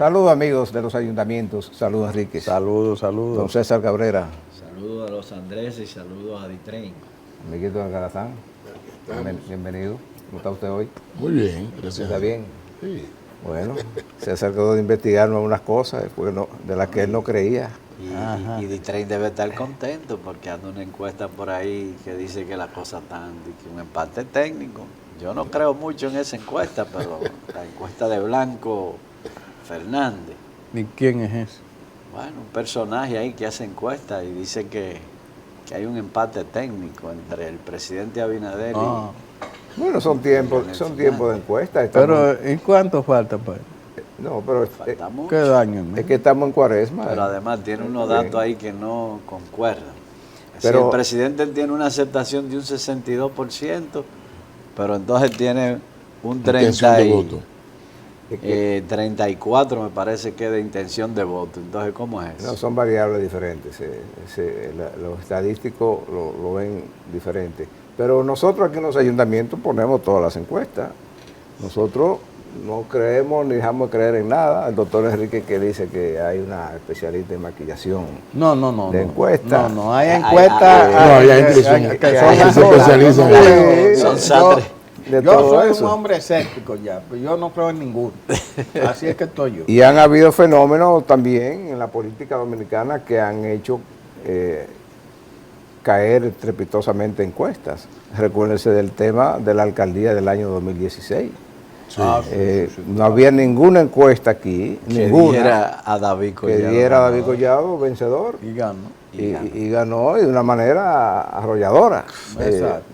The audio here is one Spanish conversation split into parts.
Saludos amigos de los ayuntamientos, saludos Enrique. Saludos, saludos. Don César Cabrera. Saludos a los Andrés y saludos a Ditrain. Amiguito de Algarazán, bienvenido. ¿Cómo está usted hoy? Muy bien, gracias. ¿Está bien? Sí. Bueno, César quedó de investigarnos algunas cosas de las que él no creía. Y Ditrain debe estar contento porque anda una encuesta por ahí que dice que las cosas están, que un empate técnico. Yo no creo mucho en esa encuesta, pero la encuesta de Blanco Fernández. ¿Y quién es ese? Bueno, un personaje ahí que hace encuestas y dice que hay un empate técnico entre el presidente Abinader Bueno, son tiempos de encuesta. Pero ¿y cuánto falta para eso? No, pero falta mucho. ¿Qué daño? es que estamos en cuaresma. Pero además tiene unos datos ahí que no concuerdan. Pero el presidente tiene una aceptación de un 62%, pero entonces tiene un 34 me parece que de intención de voto. Entonces, ¿cómo es eso? No, son variables diferentes. Los estadísticos lo ven diferente. Pero nosotros aquí en los ayuntamientos ponemos todas las encuestas. Nosotros no creemos ni dejamos de creer en nada. El doctor Enrique que dice que hay una especialista en maquillación de encuestas. No, hay encuestas. hay gente que se especializa en Son satres. Yo soy un hombre escéptico ya, pero yo no creo en ninguno. Así es que estoy yo. Y han habido fenómenos también en la política dominicana que han hecho caer estrepitosamente encuestas. Recuérdense del tema de la alcaldía del año 2016. Sí. No había ninguna encuesta aquí, ninguna, Diera a David Collado, que diera a David Collado vencedor. Y ganó. Y ganó de una manera arrolladora. Exacto.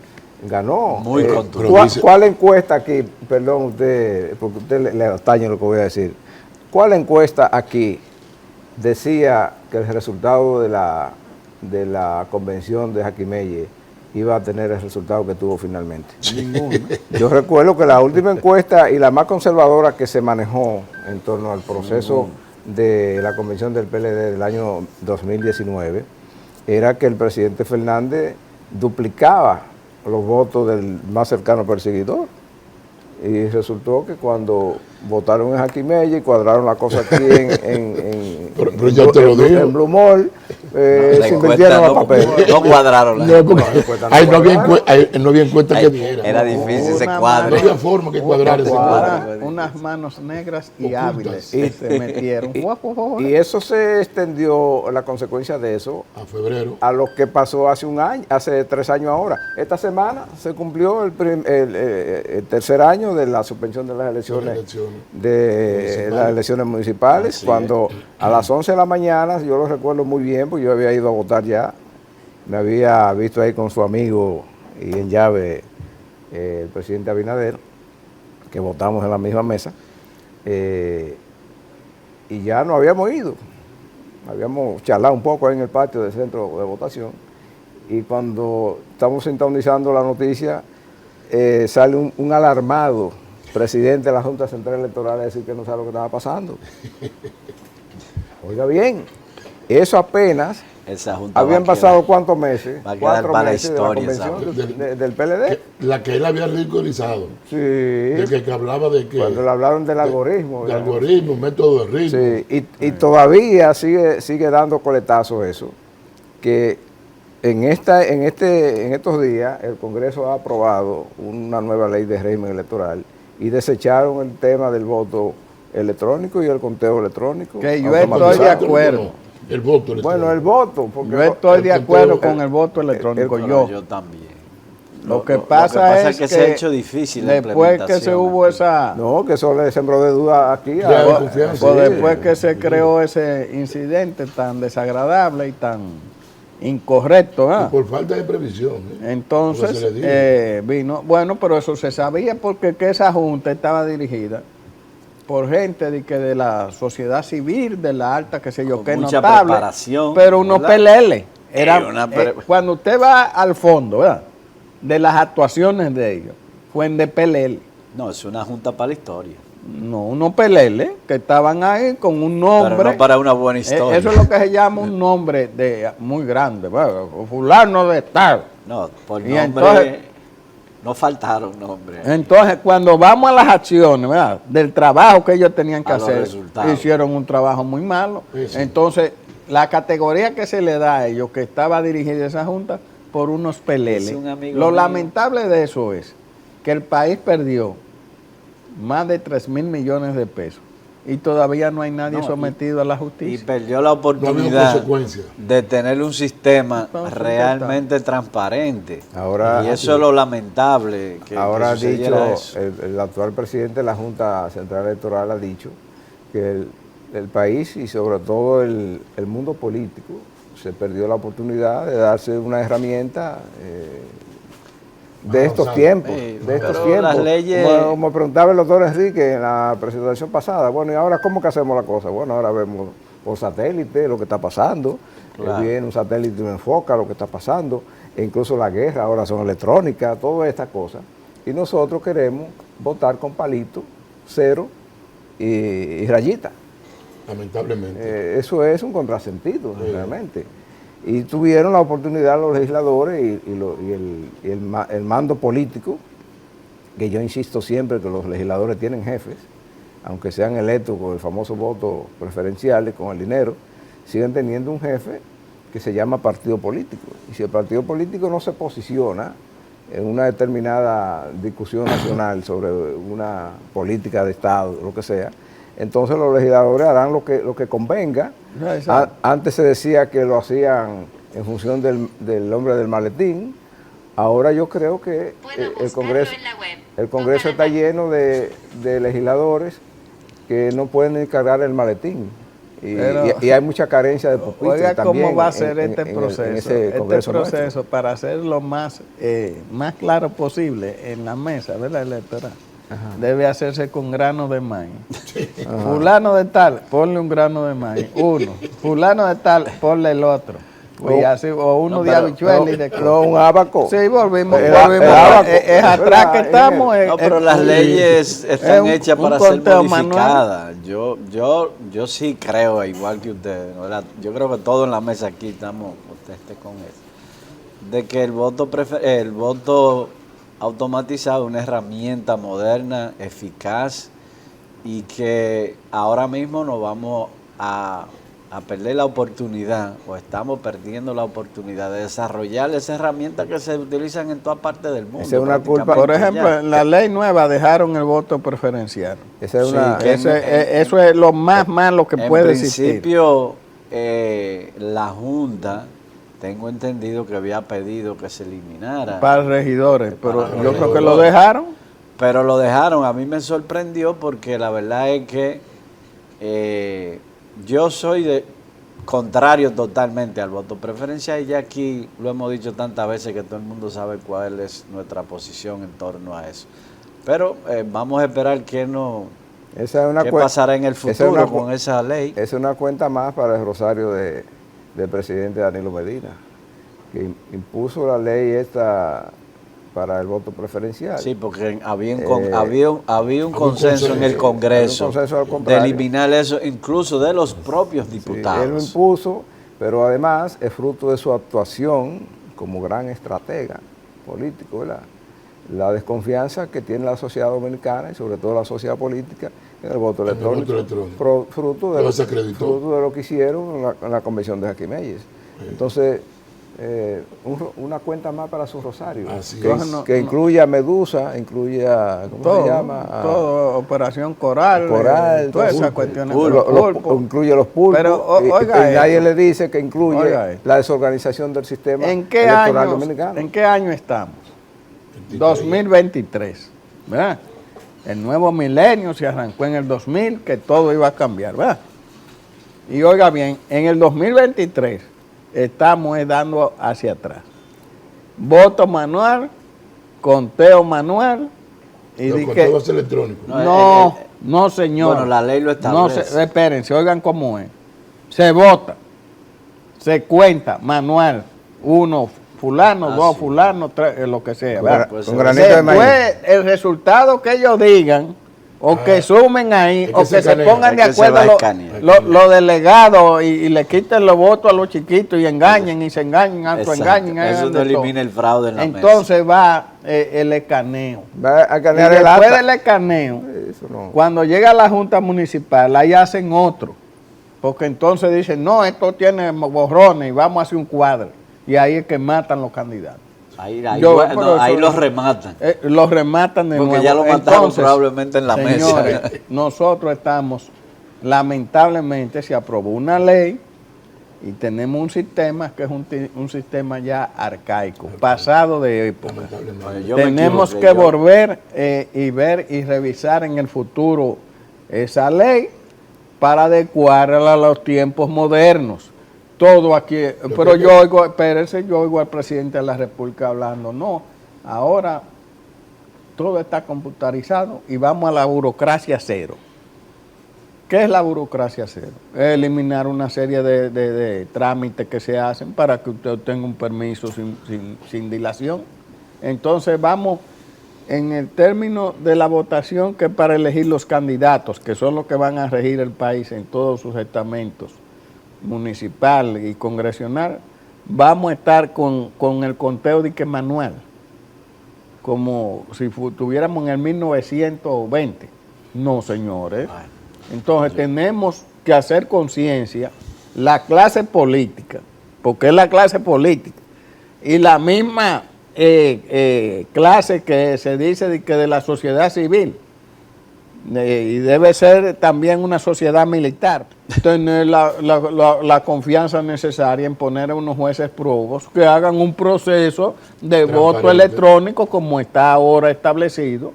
Ganó. Muy contundente. ¿Cuál encuesta aquí, perdón usted, porque usted le atañe lo que voy a decir, cuál encuesta aquí decía que el resultado de la convención de Jaquimelle iba a tener el resultado que tuvo finalmente? Ninguno. Yo recuerdo que la última encuesta y la más conservadora que se manejó en torno al proceso de la convención del PLD del año 2019 era que el presidente Fernández duplicaba los votos del más cercano perseguidor. Y resultó que cuando votaron en Jaquimelle y cuadraron la cosa aquí en Blue Mall, se invirtieron los papeles. No cuadraron. Ahí no había encuesta que diera. Era difícil ese No cuadro. había forma que cuadrara ese cuadro. Unas manos negras y Ocultas. hábiles y se metieron. Y eso se extendió, la consecuencia de eso, A febrero. a lo que pasó hace un año, hace 3 años ahora. Esta semana se cumplió el tercer año de la suspensión de las elecciones municipales, cuando a las 11 de la mañana, yo lo recuerdo muy bien, porque yo había ido a votar ya, me había visto ahí con su amigo y en llave el presidente Abinader, que votamos en la misma mesa, y ya no habíamos ido, habíamos charlado un poco ahí en el patio del centro de votación, y cuando estamos sintonizando la noticia, sale un alarmado presidente de la Junta Central Electoral a decir que no sabe lo que estaba pasando. Oiga bien, eso apenas habían pasado ¿cuántos meses? Va a quedar 4 para la meses historia, de la convención del PLD. La que él había ridiculizado. Sí. De que hablaba de que. Cuando le hablaron del algoritmo. De algoritmo, método de ritmo. Sí, y todavía sigue dando coletazos eso, que en estos días el Congreso ha aprobado una nueva ley de régimen electoral y desecharon el tema del voto electrónico y el conteo electrónico. Que yo estoy de acuerdo. El voto electrónico. Bueno, el voto. Porque Yo estoy de acuerdo con el voto electrónico. Yo también. Lo que pasa es que se ha hecho difícil la después que se hubo aquí. esa... No, que eso le sembró de duda aquí. Ya, de confianza. Pues Sí. después que se creó ese incidente tan desagradable y tan incorrecto, Y por falta de previsión. Porque se entonces le dijo. vino, bueno, pero eso se sabía porque que esa junta estaba dirigida por gente de la sociedad civil, de la alta, qué sé yo, Con que mucha notable, preparación, pero unos ¿verdad? PLL. Cuando usted va al fondo, ¿verdad?, de las actuaciones de ellos, fue en de PLL. No, es una junta para la historia. No, unos PLL que estaban ahí con un nombre. Pero no para una buena historia. Eso es lo que se llama un nombre muy grande, ¿verdad? Fulano de tal. No, por Y nombre entonces, No faltaron nombres. Entonces, cuando vamos a las acciones, ¿verdad?, del trabajo que ellos tenían que A los hacer, resultados. hicieron un trabajo muy malo. Sí, sí. Entonces, la categoría que se le da a ellos, que estaba dirigida esa junta, por unos peleles. Dice un amigo Lo mío. lamentable de eso es que el país perdió más de 3.000 millones de pesos y todavía no hay nadie No, sometido a la Y justicia. perdió la No había oportunidad consecuencias. de tener un sistema No, realmente transparente. Ahora- y eso es lo lamentable que Ahora ha sucediera dicho, eso. el actual presidente de la Junta Central Electoral ha dicho que el país y sobre todo el mundo político se perdió la oportunidad de darse una herramienta de estos avanzada. tiempos, Sí, de estos pero tiempos. las leyes- Como preguntaba el doctor Enrique en la presentación pasada, bueno, ¿y ahora cómo que hacemos la cosa? Bueno, ahora vemos por satélite lo que está pasando, Claro. viene un satélite y nos enfoca lo que está pasando, e incluso la guerra ahora son electrónicas, todas estas cosas. Y nosotros queremos votar con palito, cero y rayita. Lamentablemente. Eso es un contrasentido, realmente. Y tuvieron la oportunidad los legisladores y el mando político, que yo insisto siempre que los legisladores tienen jefes, aunque sean electos con el famoso voto preferencial, con el dinero, siguen teniendo un jefe que se llama partido político. Y si el partido político no se posiciona en una determinada discusión nacional sobre una política de Estado, lo que sea, entonces los legisladores harán lo que convenga. Exacto. Antes se decía que lo hacían en función del hombre del maletín. Ahora yo creo que el Congreso está lleno de legisladores que no pueden ni cargar el maletín. Y hay mucha carencia de pupitres Oiga también cómo va a ser en este proceso. ese Este Congreso nuestro. proceso, para hacerlo más claro posible en la mesa, ¿verdad?, electoral, debe hacerse con grano de maíz. Fulano de tal, ponle un grano de maíz, uno. Fulano de tal, ponle el otro. Y así, o uno de habichuelas y de No, un abaco. Sí, volvimos. El abaco. Es atrás que estamos. No, pero las leyes están hechas un para ser conteo modificadas. Yo sí creo, igual que ustedes, ¿verdad? Yo creo que todos en la mesa aquí estamos contestes con eso. De que el voto automatizado es una herramienta moderna, eficaz, y que ahora mismo nos vamos a perder la oportunidad, o estamos perdiendo la oportunidad de desarrollar esas herramientas que se utilizan en todas partes del mundo. Esa es una culpa. Por prácticamente ejemplo, ya. en la ley nueva dejaron el voto preferencial. Esa es Sí, una... que Eso es lo más malo que En puede existir. principio, la Junta, tengo entendido que había pedido que se eliminara. Para regidores, pero Para yo creo que regidores. lo dejaron. Pero lo dejaron. A mí me sorprendió porque la verdad es que yo soy contrario totalmente al voto preferencial, y ya aquí lo hemos dicho tantas veces que todo el mundo sabe cuál es nuestra posición en torno a eso. Pero vamos a esperar qué pasará en el futuro con esa ley. Es una cuenta más para el rosario del presidente Danilo Medina, que impuso la ley esta para el voto preferencial. Sí, porque había un consenso en el Congreso había un consenso al de contrario. eliminar eso, incluso de los propios Sí, diputados. él lo impuso, pero además es fruto de su actuación como gran estratega político, ¿verdad? La desconfianza que tiene la sociedad dominicana y sobre todo la sociedad política en el voto electrónico, fruto de lo que hicieron en la convención de Jaquimelles. Entonces, una cuenta más para su rosario, Así que incluya Medusa, incluya, ¿cómo se llama? Todo, Operación Coral, Coral, todas todo, esas cuestiones. incluye los pulpos, Pero, y oiga nadie esto. le dice que incluye Oiga esto. la desorganización del sistema ¿En qué electoral año, dominicano. ¿En qué año estamos? 2023, ¿verdad? El nuevo milenio se arrancó en el 2000, que todo iba a cambiar, ¿verdad? Y oiga bien, en el 2023 estamos dando hacia atrás. Voto manual, conteo manual, y Los di conteos que electrónicos. no, señor. Bueno, la ley lo establece. Espérense, oigan cómo es. Se vota, se cuenta manual, uno fulano, dos sí. fulano, tres, lo que sea, Con ¿verdad? Pues con se- granito de maíz. Después, el resultado que ellos digan, O que sumen ahí, es que o se que se escanea. pongan de Es que se va acuerdo a escanear. los delegados y le quiten los votos a los chiquitos y engañen y se engañen, Exacto. autoengañen. Eso hagan no de todo. elimina el fraude en la mesa. Entonces va el escaneo. Va a Y canear el después acta. del escaneo, Eso no. cuando llega a la Junta Municipal, ahí hacen otro. Porque entonces dicen, no, esto tiene borrones y vamos a hacer un cuadro. Y ahí es que matan los candidatos. Ahí Pero los rematan. Los rematan de Porque nuevo. ya lo mataron Entonces, probablemente en la señores, mesa. nosotros estamos, lamentablemente, se aprobó una ley y tenemos un sistema que es un sistema ya arcaico, pasado de época. Lamentablemente. Bueno, yo me Tenemos equivoqué, que volver y ver y revisar en el futuro esa ley para adecuarla a los tiempos modernos. Todo aquí, pero yo oigo, espérense, yo oigo al presidente de la República hablando, no, ahora todo está computarizado y vamos a la burocracia cero. ¿Qué es la burocracia cero? Es eliminar una serie de trámites que se hacen para que usted obtenga un permiso sin dilación. Entonces vamos en el término de la votación, que es para elegir los candidatos, que son los que van a regir el país en todos sus estamentos, municipal y congresional, vamos a estar con el conteo de que manual, como si tuviéramos en el 1920. No, señores. Entonces tenemos que hacer conciencia, la clase política, porque es la clase política, y la misma clase que se dice de la sociedad civil, y debe ser también una sociedad militar, tener la confianza necesaria en poner a unos jueces probos que hagan un proceso de voto electrónico como está ahora establecido,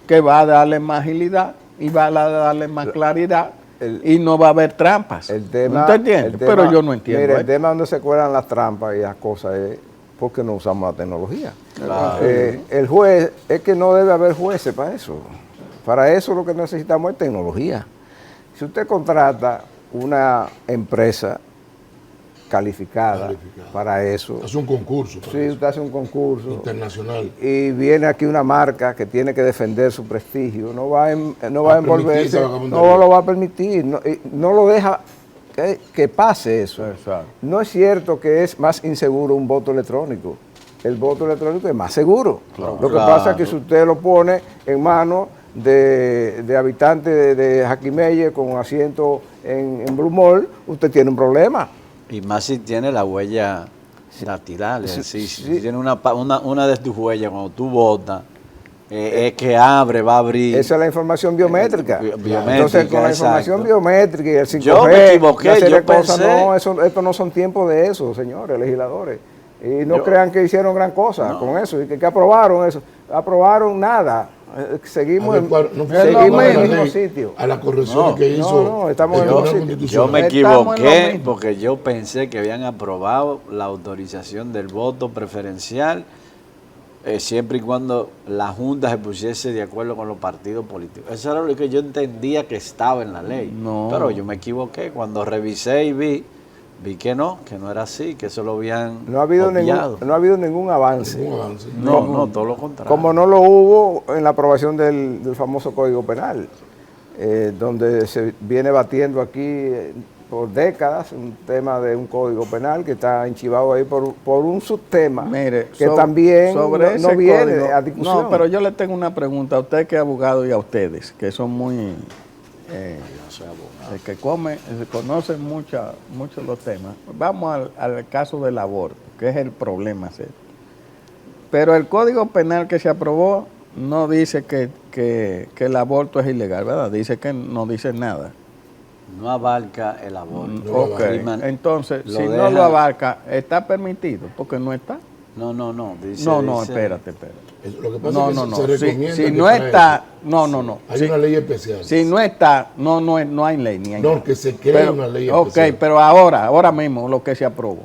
que va a darle más agilidad y va a darle más claridad y no va a haber trampas. El tema, ¿Usted entiende? Pero yo no entiendo. Mire, el tema donde se cuelan las trampas y las cosas es porque no usamos la tecnología. Claro. El juez, es que no debe haber jueces para eso. Para eso lo que necesitamos es tecnología. Si usted contrata una empresa calificada para eso, Hace un concurso. para si eso, usted hace un concurso internacional. y viene aquí una marca que tiene que defender su prestigio, no va a permitir envolverse, esa vagabundería. no lo va a permitir, no lo deja que pase eso. Exacto. No es cierto que es más inseguro un voto electrónico. El voto electrónico es más seguro. Lo que pasa es que si usted lo pone en manos de habitantes de Jaquimelle con asiento en Blue Mall, usted tiene un problema. Y más si tiene la huella dactilar. Es decir, sí. si tiene una de tus huellas cuando tú votas, es que abre, va a abrir. Esa es la información biométrica. Biométrica, Entonces, con la información exacto. biométrica y el 5G, Yo me equivoqué, una serie yo de cosas, pensé- no, estos no son tiempos de eso, señores legisladores. Y no crean que hicieron gran cosa con eso, y que aprobaron eso. Aprobaron nada. Seguimos en el mismo sitio. A las correcciones No, que hizo no, estamos el en el Tribunal mismo sitio. Yo me Constitucional. Estamos en lo equivoqué mismo. porque yo pensé que habían aprobado la autorización del voto preferencial siempre y cuando la Junta se pusiese de acuerdo con los partidos políticos. Eso era lo que yo entendía que estaba en la ley. No. Pero yo me equivoqué. Cuando revisé y vi que no era así, que eso lo habían No ha habido obviado. no ha habido ningún avance. Ningún avance. No, todo lo contrario. Como no lo hubo en la aprobación del famoso Código Penal, donde se viene batiendo aquí por décadas un tema de un Código Penal que está enchivado ahí por un subtema Mire, que también sobre no ese viene código, a discusión. No, pero yo le tengo una pregunta a usted que es abogado y a ustedes, que son muy... Yo soy abogado. que conocen mucho los temas. Vamos al caso del aborto, que es el problema serio. Pero el Código Penal que se aprobó no dice que el aborto es ilegal, ¿verdad? Dice que no dice nada. No abarca el aborto. Ok, Crimen- entonces, lo si no deja- lo abarca, ¿está permitido? Porque no está. No. Dice, No, dice- espérate. Lo que pasa No, es que no. se recomienda Si que no para está, eso no. hay Si- una ley especial. Si no está, no hay ley ni hay No, nada. que se cree Pero, una ley ok, especial. pero ahora mismo lo que se aprobó.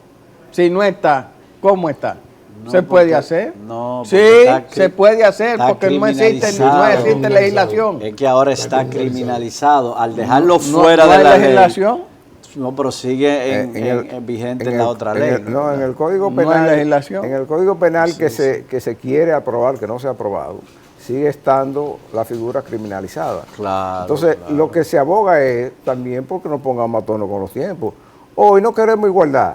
Si no está, ¿cómo está? No, ¿Se puede porque- hacer? no, Sí, porque está se puede hacer está porque no existe criminalizado. legislación. Es que ahora está criminalizado. Al dejarlo No fuera hay de la legislación. ley. No, pero sigue vigente en la otra ley. No, en el Código No hay Penal. legislación. En el Código Penal que se quiere aprobar, que no se ha aprobado, sigue estando la figura criminalizada. Claro. Entonces, claro. lo que se aboga es también porque nos pongamos a tono con los tiempos. Hoy no queremos igualdad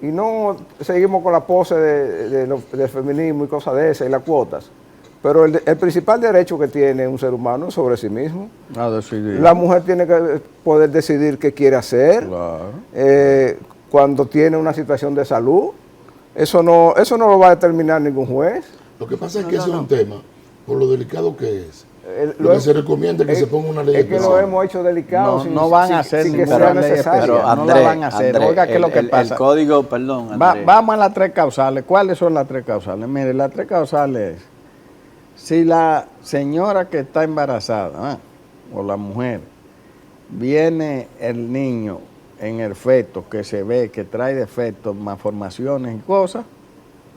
y no seguimos con la pose del feminismo y cosas de esas y las cuotas. Pero el principal derecho que tiene un ser humano es sobre sí mismo. A decidir. La mujer tiene que poder decidir qué quiere hacer cuando tiene una situación de salud. Eso no lo va a determinar ningún juez. Lo que pasa es que ese es un tema, por lo delicado que es. Lo que se recomienda es que se ponga una ley Es que especial. lo hemos hecho delicado. No van a hacer sin que ninguna sea ley necesario. especial. Pero no Andrés, la van a hacer. Andrés, Oiga, ¿qué es lo que pasa? El código, perdón, Andrés. Vamos a las 3 causales. ¿Cuáles son las 3 causales? Mire, las 3 causales es, si la señora que está embarazada, o la mujer, viene el niño en el feto que se ve que trae defectos, malformaciones y cosas,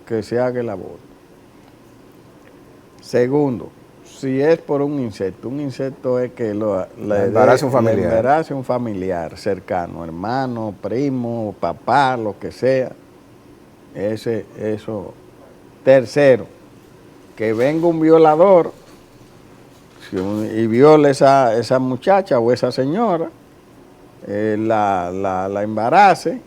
que se haga el aborto. Segundo, si es por un insecto es que le embarace un familiar. le embarace un familiar cercano, hermano, primo, papá, lo que sea. Eso. Tercero, que venga un violador y viole esa muchacha o esa señora, la embarace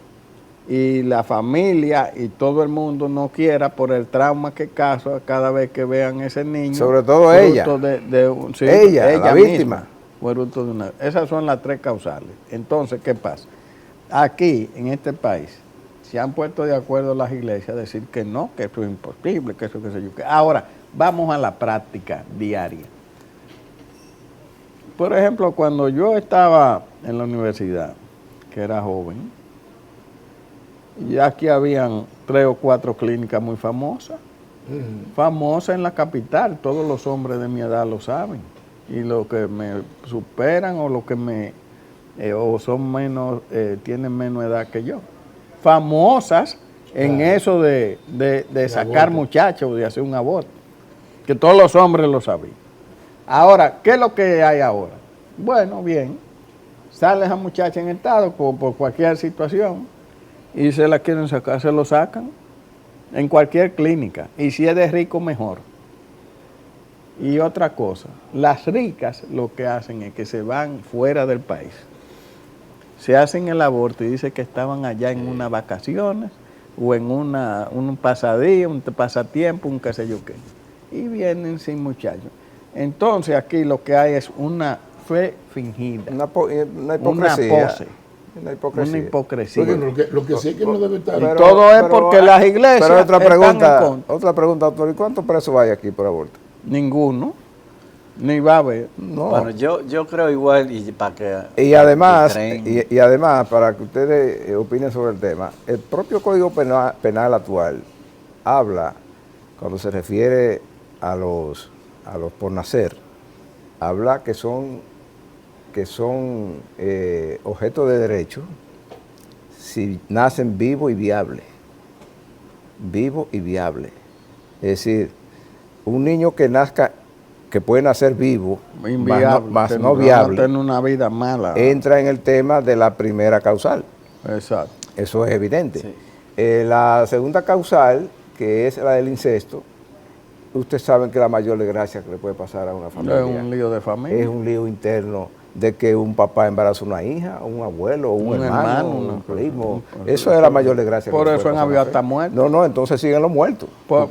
y la familia y todo el mundo no quiera por el trauma que causa cada vez que vean ese niño. Sobre todo ella. Ella, la víctima. Fruto de esas son las 3 causales. Entonces, ¿qué pasa? Aquí, en este país, se han puesto de acuerdo las iglesias a decir que no, que eso es imposible, que eso qué sé yo. Ahora, vamos a la práctica diaria. Por ejemplo, cuando yo estaba en la universidad, que era joven, y aquí habían 3 o 4 clínicas muy famosas, famosas en la capital, todos los hombres de mi edad lo saben, y los que me superan o los que o son menos, tienen menos edad que yo, famosas en eso de sacar muchachos, de hacer un aborto, que todos los hombres lo sabían. Ahora, ¿qué es lo que hay ahora? Bueno, bien, sale esa muchacha en estado por cualquier situación y se la quieren sacar, se lo sacan en cualquier clínica. Y si es de rico, mejor. Y otra cosa, las ricas lo que hacen es que se van fuera del país. Se hacen el aborto y dicen que estaban allá en unas vacaciones o en un pasadía, un pasatiempo, un qué sé yo qué. Y vienen sin muchachos. Entonces aquí lo que hay es una fe fingida. Una hipocresía. Una pose. Una hipocresía. Una hipocresía. Bueno, lo que sí es que no debe estar. Y todo es porque las iglesias Pero otra están pregunta, en contra. doctor, ¿y cuántos presos hay aquí por aborto? Ninguno. Ni va a haber. No. Bueno, yo creo igual, y para que... Y además, creen- y además, para que ustedes opinen sobre el tema, el propio Código Penal actual habla, cuando se refiere a los por nacer, habla que son objetos de derecho si nacen vivos y viables. Vivos y viables. Es decir, un niño que nazca, que puede nacer vivo, Inviable. más que no van a viable, tener una vida mala. entra en el tema de la primera causal. Exacto. Eso es evidente. Sí. La segunda causal, que es la del incesto, ustedes saben que la mayor desgracia que le puede pasar a una familia Es un lío de familia. es un lío interno de que un papá embaraza una hija, o un abuelo, o un hermano, un primo. Eso es la mayor desgracia. Por que le eso puede han habido pasar a hasta una muertos. familia. No, entonces siguen los muertos. Por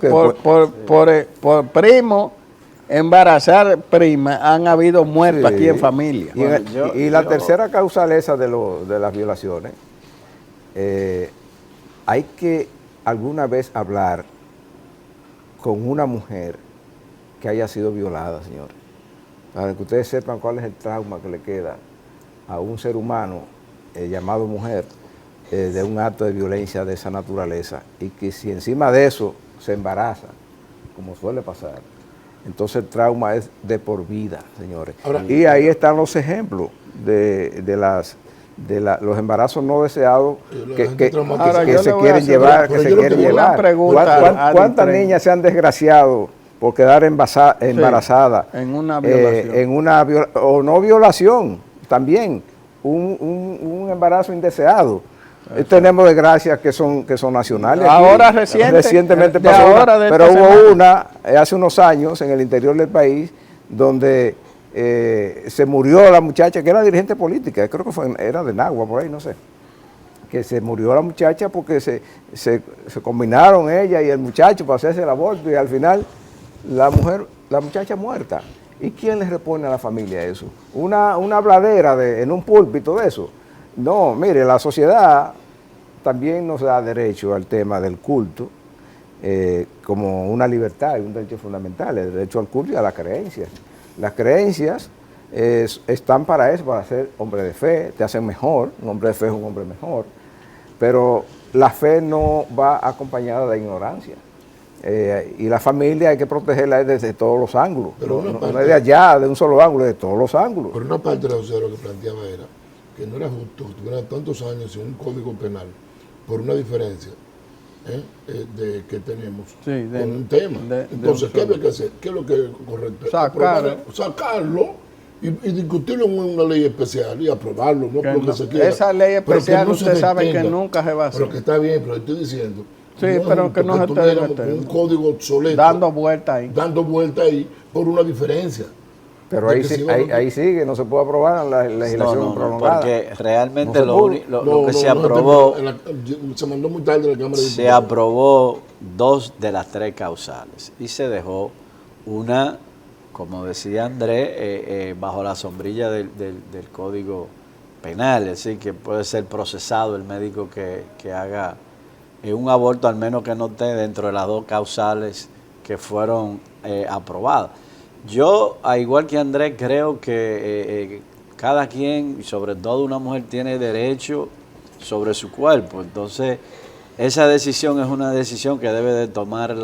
Porque, primo, embarazar prima, han habido muertos sí. aquí en familia. Y, y la tercera causal esa de las violaciones, hay que alguna vez hablar con una mujer que haya sido violada, señores, para que ustedes sepan cuál es el trauma que le queda a un ser humano llamado mujer de un acto de violencia de esa naturaleza, y que si encima de eso se embaraza, como suele pasar, entonces el trauma es de por vida, señores. Ahora, y ahí están los ejemplos de los embarazos no deseados La gente traumatizada. Ahora, que yo se le voy a quieren hacer llevar, que una- se yo lo quieren que- una llevar. pregunta a ¿Cuántas Ditren? niñas se han desgraciado por quedar embarazadas en una violación. en una o no violación, también un embarazo indeseado? Tenemos desgracias que son nacionales. Ahora aquí. reciente, Recientemente de pasó ahora, una, de pero esta hubo semana. una hace unos años en el interior del país donde se murió la muchacha que era dirigente política, creo que era de Nagua, por ahí, no sé. Que se murió la muchacha porque se combinaron ella y el muchacho para hacerse el aborto y al final la muchacha muerta. ¿Y quién le repone a la familia eso? Una habladera en un púlpito de eso. No, mire, la sociedad también nos da derecho al tema del culto como una libertad y un derecho fundamental, el derecho al culto y a las creencias. Las creencias están para eso, para ser hombre de fe, te hacen mejor, un hombre de fe es un hombre mejor, pero la fe no va acompañada de ignorancia. Y la familia hay que protegerla desde todos los ángulos, Pero no es de allá, de un solo ángulo, de todos los ángulos. Por una parte, la sociedad lo que planteaba era que no era justo que tuviera tantos años sin un código penal por una diferencia que tenemos con un tema. Entonces, ¿qué había que hacer? ¿Qué es lo que es correcto? Sacarlo y discutirlo en una ley especial y aprobarlo, no por lo que se quiera. Esa ley especial no se usted sabe detenga. que nunca se va a hacer. Pero que está bien, pero estoy diciendo. Sí, pero que no se tuviéramos esté un código obsoleto. dando vuelta ahí. Dando vuelta ahí por una diferencia. Pero ahí sigue, no se puede aprobar la legislación prolongada. Porque realmente No lo que se aprobó, se mandó muy tarde en la Cámara de se Diputados. aprobó 2 de las 3 causales y se dejó una, como decía Andrés, bajo la sombrilla del Código Penal, es decir, que puede ser procesado el médico que haga un aborto, al menos que no esté dentro de las 2 causales que fueron aprobadas. Yo, al igual que Andrés, creo que cada quien, y sobre todo una mujer, tiene derecho sobre su cuerpo. Entonces, esa decisión es una decisión que debe de tomar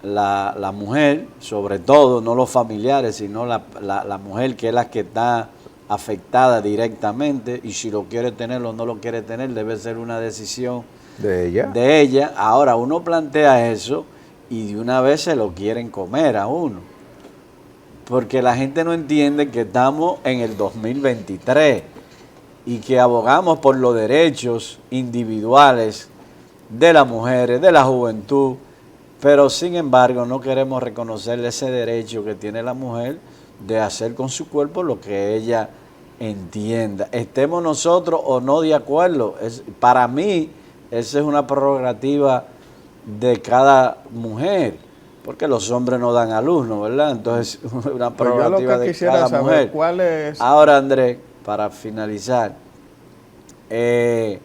la mujer, sobre todo, no los familiares, sino la mujer, que es la que está afectada directamente, y si lo quiere tener o no lo quiere tener, debe ser una decisión de ella. Ahora, uno plantea eso y de una vez se lo quieren comer a uno. Porque la gente no entiende que estamos en el 2023 y que abogamos por los derechos individuales de las mujeres, de la juventud, pero sin embargo no queremos reconocerle ese derecho que tiene la mujer de hacer con su cuerpo lo que ella entienda. Estemos nosotros o no de acuerdo. Para mí, esa es una prerrogativa de cada mujer. Porque los hombres no dan a luz, ¿no? ¿Verdad? Entonces, una prerrogativa de cada mujer. ¿Cuál es? Ahora, Andrés, para finalizar, de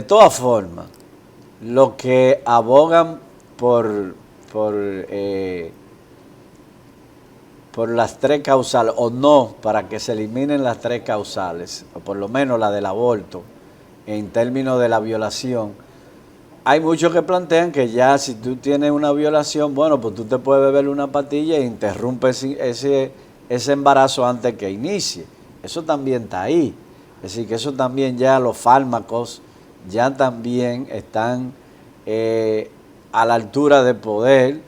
todas formas, los que abogan por las 3 causales, o no, para que se eliminen las 3 causales, o por lo menos la del aborto, en términos de la violación, hay muchos que plantean que ya si tú tienes una violación, bueno, pues tú te puedes beber una pastilla e interrumpes ese embarazo antes que inicie. Eso también está ahí. Es decir, que eso también ya los fármacos ya también están a la altura de poder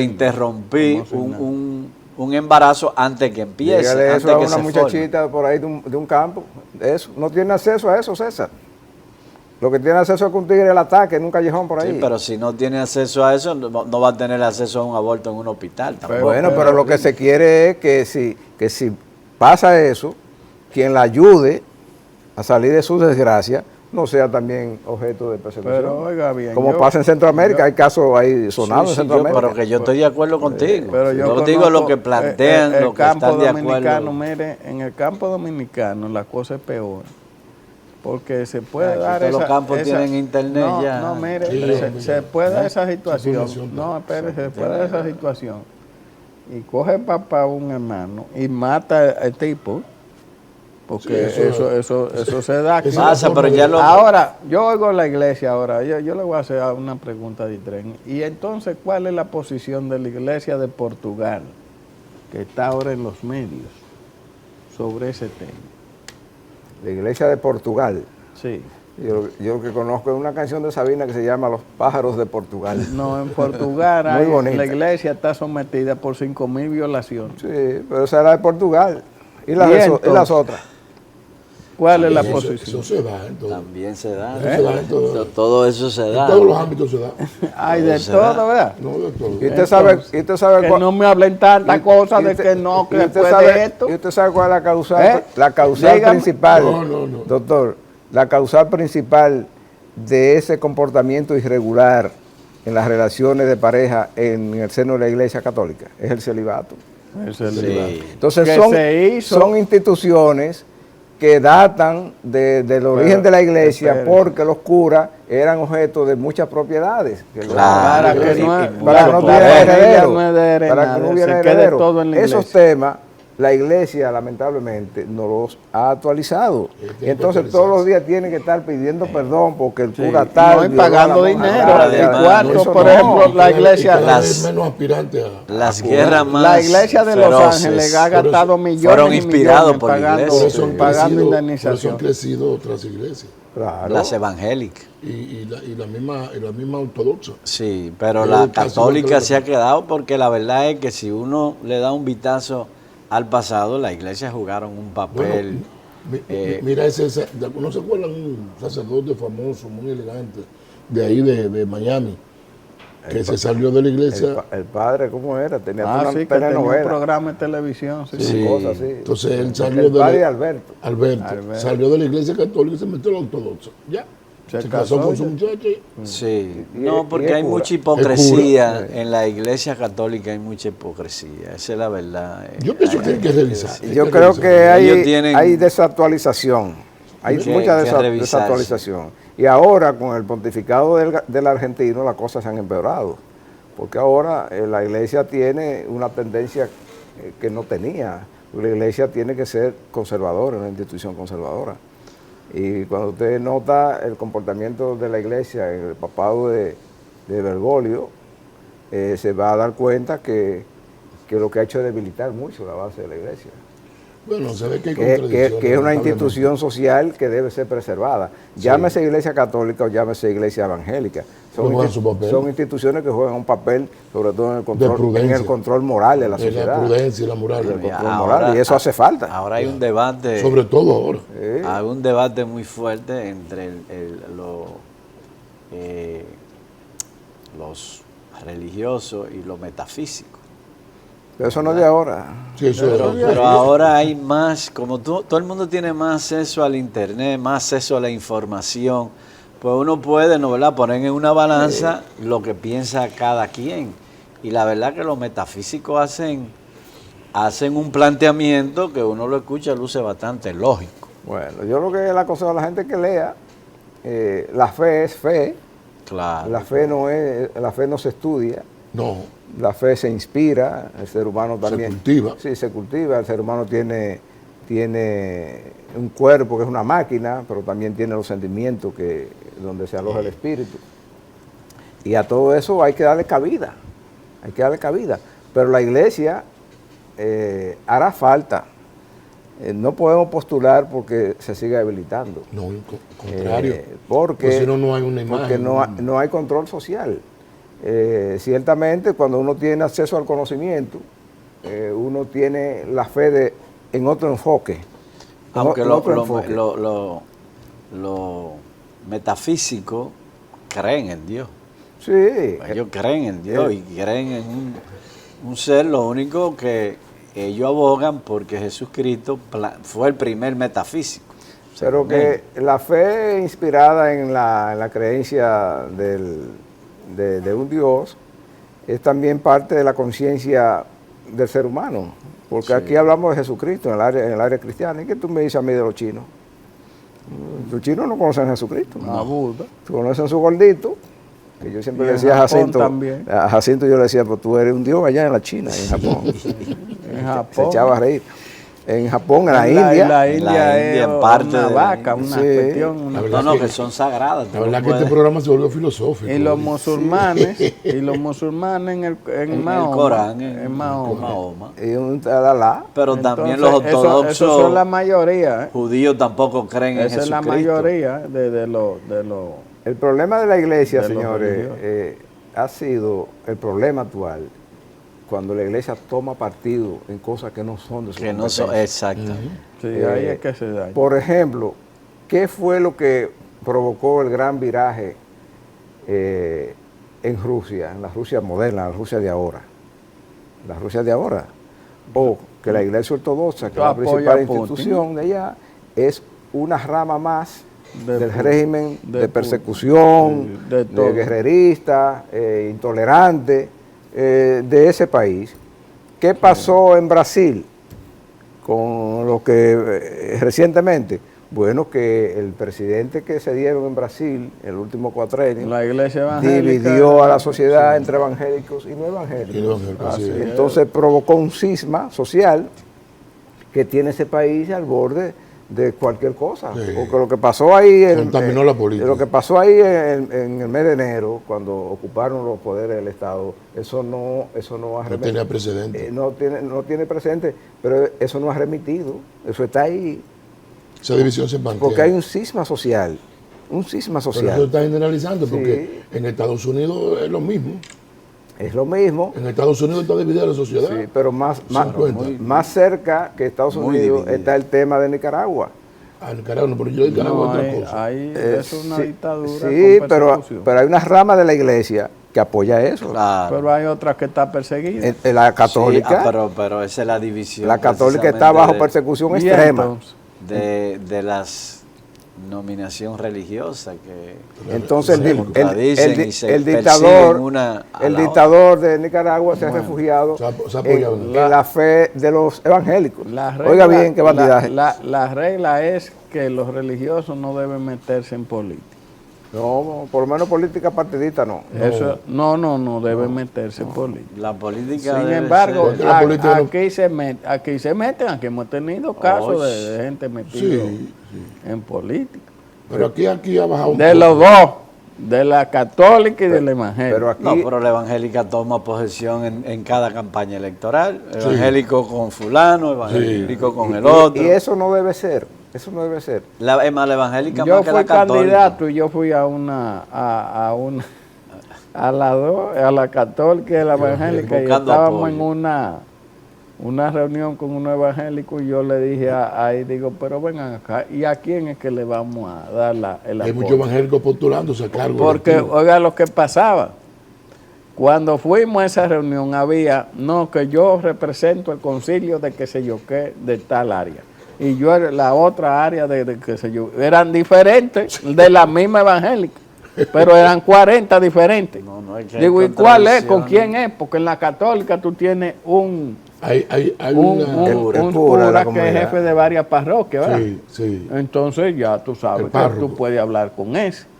interrumpir un embarazo antes que empiece. Dígale antes eso a que una se muchachita forme. por ahí de un campo. Eso no tiene acceso a eso, César. Lo que tiene acceso es que un tigre el ataque en un callejón por ahí. Sí, pero si no tiene acceso a eso, no va a tener acceso a un aborto en un hospital tampoco. Pero lo que se quiere es que si pasa eso, quien la ayude a salir de su desgracia no sea también objeto de persecución. Pero oiga bien. Como pasa en Centroamérica, hay casos ahí sonados en Centroamérica. Pero que yo estoy de acuerdo contigo. Pero yo digo lo que plantean, lo que están de acuerdo. Mire, en el campo dominicano la cosa es peor. Porque se puede dar todos los campos tienen internet ya. No, mire, Sí, se puede dar esa situación. información. No, espérese, se puede dar esa situación. Y coge papá un hermano y mata al tipo. Porque Sí, eso se da aquí. Pasa, pero ya lo... Ahora, yo oigo en la iglesia ahora, yo le voy a hacer una pregunta de tren. Y entonces, ¿cuál es la posición de la iglesia de Portugal, que está ahora en los medios, sobre ese tema? La iglesia de Portugal. Sí. Yo lo que conozco es una canción de Sabina que se llama Los pájaros de Portugal. No, en Portugal Muy bonita. la iglesia está sometida por 5.000 violaciones. Sí, pero esa era de Portugal. ¿Y las otras? ¿Cuál es la Eso posición? se da en todo. También se da. Eso se da en todo. Todo eso se da. En todos los ámbitos se da. Hay de se da. todo, ¿verdad? No de todo. Y usted sabe Que cuál- no me hablen tantas cosas y de usted- que no, y que usted después sabe- de esto. Y usted sabe cuál es ¿Eh? la causal Dígame. principal, No. doctor, la causal principal de ese comportamiento irregular en las relaciones de pareja en el seno de la Iglesia Católica es el celibato. Sí. Entonces Que son, se hizo- son instituciones que datan del origen de la Iglesia, espere. porque los curas eran objeto de muchas propiedades. Que los- Claro. Para que y- no, y para que no mucho tuviera poder. heredero, no herede para nada, que no hubiera se quede heredero. todo en la Esos iglesia. temas la Iglesia lamentablemente no los ha actualizado. Tiene que Entonces actualizarse. todos los días tienen que estar pidiendo perdón porque el Sí, cura y tal no, y violó a la pagando monja dinero, tal. el Además, cuarto, eso por no. ejemplo, la Y iglesia- cada Las- vez menos aspirantes a... Las guerras más La iglesia de Los feroces Ángeles ha Por gastado eso millones fueron y inspirados millones por la pagando, iglesia. Por eso han pagando crecido, por eso indemnización. han crecido otras iglesias. Claro. las evangélicas. Y la misma ortodoxa. Sí, pero Es la casi católica igual que se ha quedado porque la verdad es que si uno le da un vistazo al pasado, la iglesia jugaron un papel. Mira, ¿no se acuerdan un sacerdote famoso, muy elegante, de ahí de Miami, que se salió de la iglesia? El padre, ¿cómo era? Tenía Ah, una sí, que tenía un telenovela. programa de televisión. Sí. Sí. Cosas así. Entonces él salió El de padre la, Alberto. Alberto salió de la iglesia católica y se metió a la ortodoxa. Ya. Se Se casó casó con ya. su muchacha. Sí, Y- no, y porque es hay cura. mucha hipocresía Es cura. en la iglesia católica, hay mucha hipocresía, esa es la verdad. Yo pienso que hay que revisar. hay Yo que creo revisar. que Ellos tienen- hay desactualización, hay Que- mucha que revisarse. desactualización. Y ahora con el pontificado del argentino las cosas se han empeorado, porque ahora la iglesia tiene una tendencia que no tenía. La iglesia tiene que ser conservadora, una institución conservadora. Y cuando usted nota el comportamiento de la iglesia en el papado de Bergoglio, se va a dar cuenta que lo que ha hecho es debilitar mucho la base de la iglesia. Bueno, se ve que hay Que es contradicciones, una lamentablemente. institución social que debe ser preservada. Llámese iglesia católica o llámese iglesia evangélica. Juegan su papel. Son instituciones que juegan un papel, sobre todo en el control, prudencia. en el control moral de la De la sociedad. prudencia y la moral. El control moral, y eso hace falta. Ahora hay un debate, Sobre todo ahora. hay un debate muy fuerte entre los religiosos y lo metafísico. Pero eso no es de ahora. Sí, eso Pero ahora hay más, como todo el mundo tiene más acceso al internet, más acceso a la información, pues uno puede, ¿no, verdad?, poner en una balanza lo que piensa cada quien. Y la verdad que los metafísicos hacen un planteamiento que uno lo escucha, luce bastante lógico. Bueno, yo lo que le aconsejo a la gente es que lea. La fe es fe. Claro. La fe no se estudia. No. La fe se inspira, el ser humano también. Se cultiva. Sí, se cultiva. El ser humano tiene un cuerpo que es una máquina, pero también tiene los sentimientos donde se aloja el espíritu. Y a todo eso hay que darle cabida. Hay que darle cabida. Pero la iglesia hará falta. No podemos postular porque se sigue debilitando. No, al contrario. Porque Pues si no hay una porque imagen. no hay control social. Ciertamente cuando uno tiene acceso al conocimiento, uno tiene la fe en otro enfoque. Aunque en otro enfoque. los metafísicos creen en Dios. Sí, Ellos creen en Dios y creen en un ser, lo único que ellos abogan porque Jesucristo fue el primer metafísico. pero que la fe inspirada en la creencia de un Dios es también parte de la conciencia del ser humano. Porque Sí. aquí hablamos de Jesucristo en el área cristiana. ¿Y qué tú me dices a mí de los chinos? Los chinos no conocen a Jesucristo. A Buda. Conocen su gordito, que yo siempre Y le en decía a Japón Jacinto. también. A Jacinto yo le decía, pues tú eres un dios allá en la China, en Japón. En Se Japón. echaba a reír. En Japón, en la En India. la En India la es India, en parte una de- vaca, una Sí. cuestión. una- La verdad No, que- que son sagradas. tú La no verdad que puedes- este programa se volvió filosófico. Y los musulmanes, en en Mahoma, el Corán, en Mahoma. Mahoma. Y un Alá. Pero también Entonces, los ortodoxos Eso son la mayoría, ¿eh? judíos tampoco creen en Esa es Jesucristo. la mayoría de los... El problema de la iglesia, De los señores, religiosos. ha sido el problema actual cuando la iglesia toma partido en cosas que no son de su Que no son, competencia. exacto. Sí, ahí es que se daña. Por ejemplo, ¿qué fue lo que provocó el gran viraje en Rusia, en la Rusia moderna, la Rusia de ahora? La Rusia de ahora. O que la Iglesia Ortodoxa, que es la principal institución de allá, es una rama más del régimen de persecución, de guerrerista, intolerante de ese país. ¿Qué pasó en Brasil con lo que recientemente? Bueno, que el presidente que se dieron en Brasil, el último cuatrenio, la iglesia evangélica dividió a la sociedad entre evangélicos y no evangélicos. Entonces provocó un cisma social que tiene ese país al borde de cualquier cosa. Porque lo que pasó ahí contaminó la política. Lo que pasó ahí en el mes de enero, cuando ocuparon los poderes del Estado, eso no tenía precedente. No tiene precedente, pero eso no ha remitido. Eso está ahí. Esa división se mantiene. Porque hay un cisma social. Un cisma social. Pero eso está generalizando, porque en Estados Unidos es lo mismo. Es lo mismo. En Estados Unidos está dividida la sociedad. Sí, pero más cerca que Estados Unidos está el tema de Nicaragua. Nicaragua, no, pero yo Nicaragua no, otra cosa. Ahí es una dictadura. Sí, pero hay una rama de la iglesia que apoya eso. Claro. Pero hay otras que está perseguida. La católica. Sí, pero esa es la división. La católica está bajo persecución extrema. De las nominación religiosa que entonces el dictador de Nicaragua se ha refugiado en la fe de los evangélicos. Oiga bien, qué bandidaje. La regla es que los religiosos no deben meterse en política. No, por lo menos política partidista no. Eso no deben meterse en política. La política. Sin embargo, aquí se meten, aquí hemos tenido casos de gente metida en política. Pero aquí ha bajado un poco. De los dos, de la católica y de la evangélica. Pero la evangélica toma posesión en cada campaña electoral. Evangélico con fulano, evangélico con el otro. Y eso no debe ser. Eso no debe ser. La evangélica yo más que la católica. Yo fui candidato y yo fui a la católica y a la evangélica y estábamos en una reunión con un evangélico y yo le dije digo, pero vengan acá, ¿y a quién es que le vamos a dar el apoyo? Hay muchos evangélicos postulándose a cargo. Porque, oiga lo que pasaba. Cuando fuimos a esa reunión había, que yo represento el concilio de qué sé yo qué, de tal área. Y yo la otra área de qué sé yo, eran diferentes de la misma evangélica, pero eran 40 diferentes. Digo, ¿y cuál es? ¿Con quién es? Porque en la católica tú tienes un cura que es jefe de varias parroquias, ¿verdad? Sí. Entonces ya tú sabes que tú puedes hablar con ese.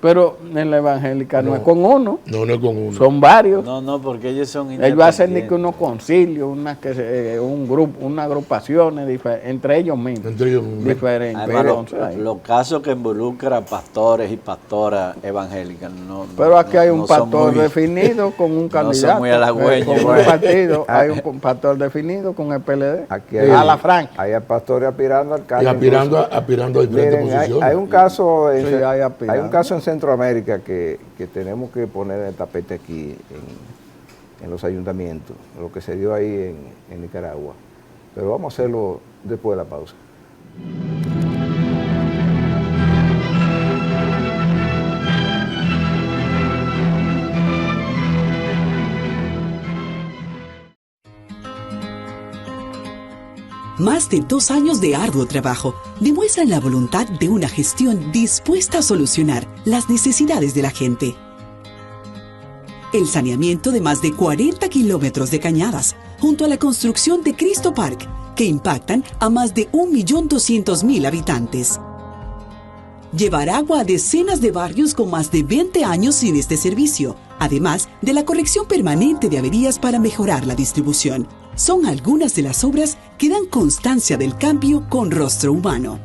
Pero en la evangélica no es con uno. No es con uno. Son varios. No, porque ellos son ellos hacen ni que unos concilios, un grupo, unas agrupaciones entre ellos mismos. Diferentes. Además, los casos que involucran pastores y pastoras evangélicas no. Pero aquí hay un pastor definido con un candidato. No son muy halagüeños. Con un partido. Hay un pastor definido con el PLD. Aquí hay, a la franca. Hay pastores aspirando al alcalde. Y aspirando a diferentes posiciones. Hay un caso hay un caso en Centroamérica que tenemos que poner el tapete aquí en los ayuntamientos, lo que se dio ahí en Nicaragua. Pero vamos a hacerlo después de la pausa. Más de 2 años de arduo trabajo demuestran la voluntad de una gestión dispuesta a solucionar las necesidades de la gente. El saneamiento de más de 40 kilómetros de cañadas, junto a la construcción de Cristo Park, que impactan a más de 1.200.000 habitantes. Llevar agua a decenas de barrios con más de 20 años sin este servicio, además de la corrección permanente de averías para mejorar la distribución. Son algunas de las obras que dan constancia del cambio con rostro humano.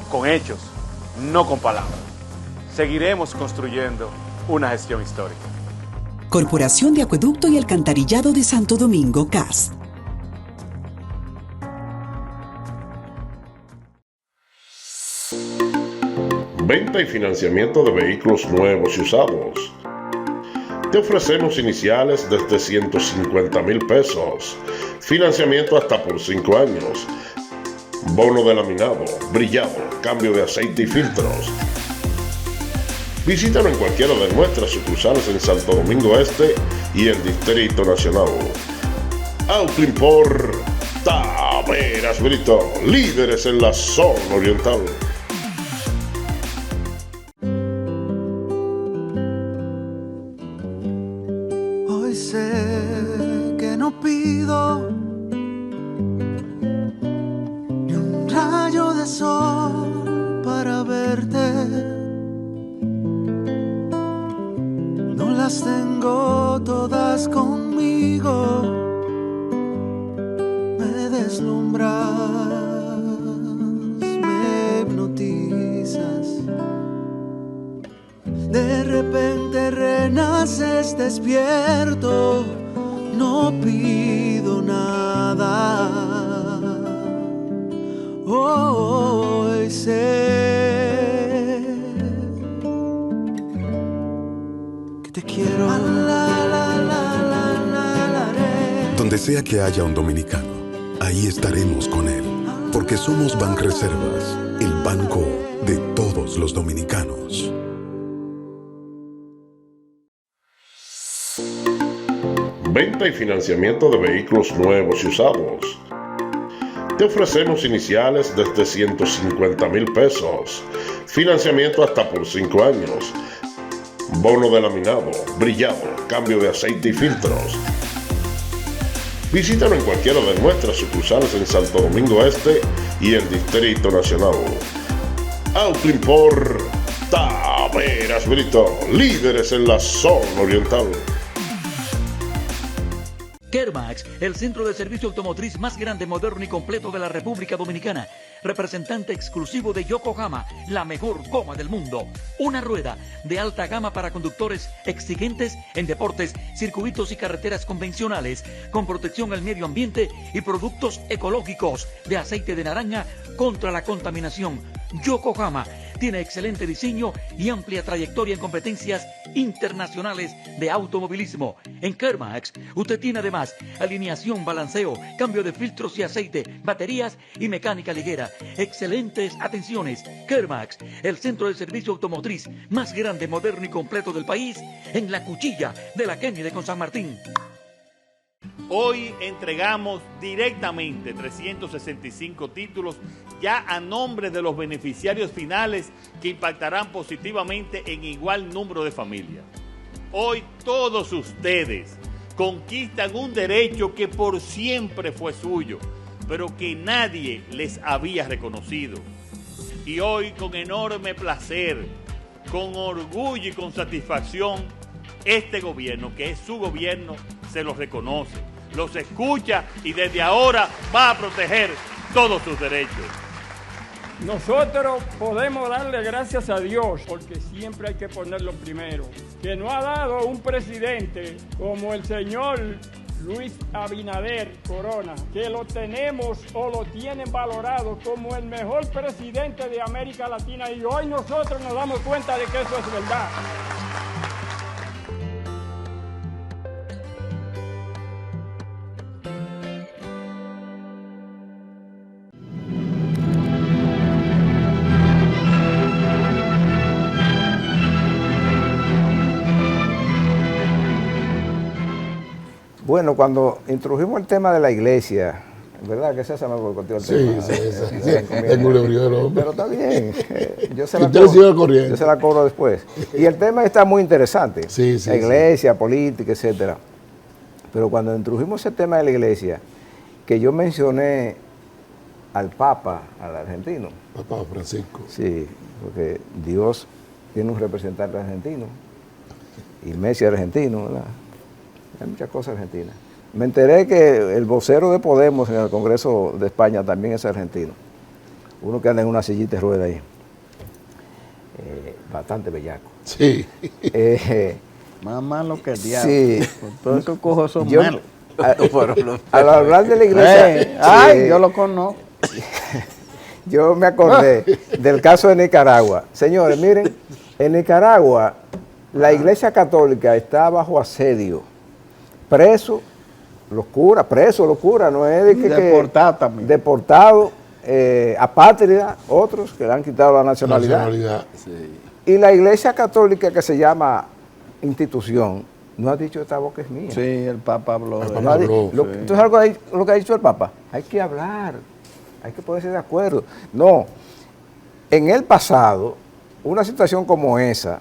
Con hechos, no con palabras. Seguiremos construyendo una gestión histórica. Corporación de Acueducto y Alcantarillado de Santo Domingo, CAS. Venta y financiamiento de vehículos nuevos y usados. Te ofrecemos iniciales desde 150,000 pesos, financiamiento hasta por 5 años, bono de laminado, brillado, cambio de aceite y filtros. Visítanos en cualquiera de nuestras sucursales en Santo Domingo Este y el Distrito Nacional. Autoimport Taveras Brito, líderes en la zona oriental. Hoy sé que no pido ni un rayo de sol para verte. No las tengo todas conmigo. Me deslumbras, me hipnotizas. De repente renaces despierto, no pido nada. Hoy sé que te quiero. Donde sea que haya un dominicano, ahí estaremos con él, porque somos Banreservas, el banco de todos los dominicanos. Venta y financiamiento de vehículos nuevos y usados. Te ofrecemos iniciales desde 150,000 pesos, financiamiento hasta por 5 años, bono de laminado, brillado, cambio de aceite y filtros. Visítanos en cualquiera de nuestras sucursales en Santo Domingo Este y el Distrito Nacional. Autoimport Taveras Brito, líderes en la zona oriental. Kermax, el centro de servicio automotriz más grande, moderno y completo de la República Dominicana. Representante exclusivo de Yokohama, la mejor goma del mundo. Una rueda de alta gama para conductores exigentes en deportes, circuitos y carreteras convencionales, con protección al medio ambiente y productos ecológicos de aceite de naranja contra la contaminación. Yokohama tiene excelente diseño y amplia trayectoria en competencias internacionales de automovilismo. En Kermax, usted tiene además alineación, balanceo, cambio de filtros y aceite, baterías y mecánica ligera. Excelentes atenciones. Kermax, el centro de servicio automotriz más grande, moderno y completo del país, en la cuchilla de la Kennedy con San Martín. Hoy entregamos directamente 365 títulos ya a nombre de los beneficiarios finales que impactarán positivamente en igual número de familias. Hoy todos ustedes conquistan un derecho que por siempre fue suyo, pero que nadie les había reconocido. Y hoy con enorme placer, con orgullo y con satisfacción, este gobierno, que es su gobierno, se los reconoce, los escucha y desde ahora va a proteger todos sus derechos. Nosotros podemos darle gracias a Dios, porque siempre hay que ponerlo primero, que nos ha dado un presidente como el señor Luis Abinader Corona, que lo tenemos o lo tienen valorado como el mejor presidente de América Latina, y hoy nosotros nos damos cuenta de que eso es verdad. Bueno, cuando introdujimos el tema de la iglesia, ¿verdad? Que César me boicoteó el tema. Sí. Es culebriero, pero está bien. Yo se la cobro después. Y el tema está muy interesante. La iglesia, política, etcétera. Pero cuando introdujimos ese tema de la iglesia, que yo mencioné al Papa, al argentino. Papa Francisco. Sí, porque Dios tiene un representante argentino. Y Messi argentino, ¿verdad? Hay muchas cosas argentinas. Me enteré que el vocero de Podemos en el Congreso de España también es argentino. Uno que anda en una sillita de rueda ahí. Bastante bellaco. Sí. Más malo que el diablo. Sí. Todos esos cojos son malos. Al hablar de la iglesia... yo lo conozco. Yo me acordé del caso de Nicaragua. Señores, miren, en Nicaragua La Iglesia Católica está bajo asedio. Presos, los curas, no es de que deportado también. Deportado, apátrida, otros que le han quitado la nacionalidad. Sí. Y la Iglesia Católica, que se llama institución, no ha dicho esta boca es mía. Sí, el Papa habló. ¿Tú sabes lo que ha dicho el Papa? Hay que hablar, hay que ponerse de acuerdo. No, en el pasado, una situación como esa,